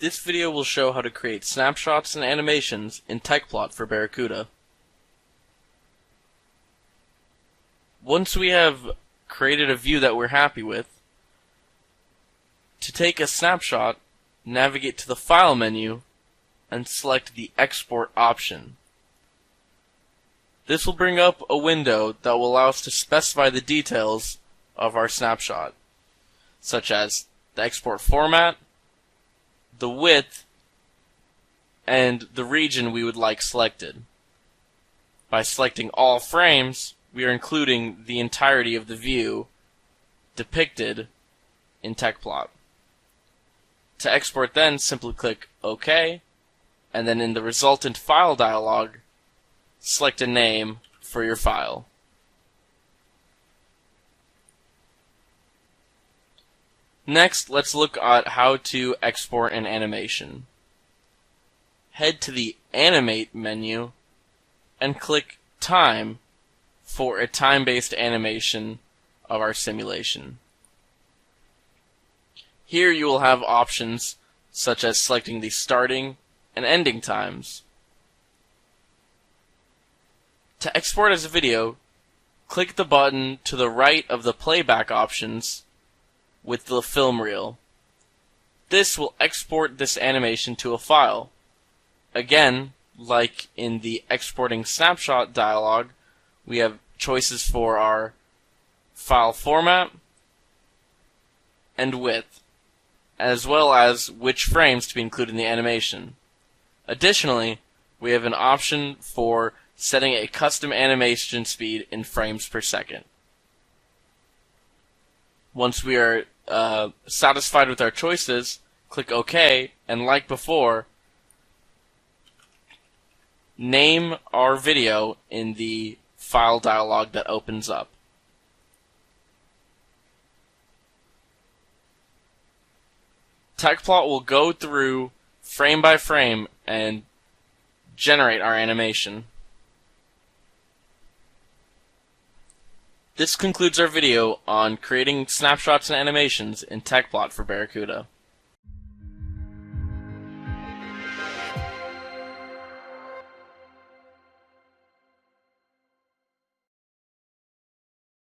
This video will show how to create snapshots and animations in Tecplot for Barracuda. Once we have created a view that we're happy with, to take a snapshot, navigate to the File menu and select the Export option. This will bring up a window that will allow us to specify the details of our snapshot, such as the export format, the width, and the region we would like selected. By selecting all frames, we are including the entirety of the view depicted in Tecplot. To export then, simply click OK, and then in the resultant file dialog, select a name for your file. Next, let's look at how to export an animation. Head to the Animate menu and click Time for a time-based animation of our simulation. Here you will have options such as selecting the starting and ending times. To export as a video, click the button to the right of the playback options with the film reel. This will export this animation to a file. Again, like in the exporting snapshot dialog, we have choices for our file format and width, as well as which frames to be included in the animation. Additionally, we have an option for setting a custom animation speed in frames per second. Once we are satisfied with our choices, click OK, and like before, name our video in the file dialog that opens up. Tecplot will go through frame by frame and generate our animation. This concludes our video on creating snapshots and animations in Tecplot for Barracuda.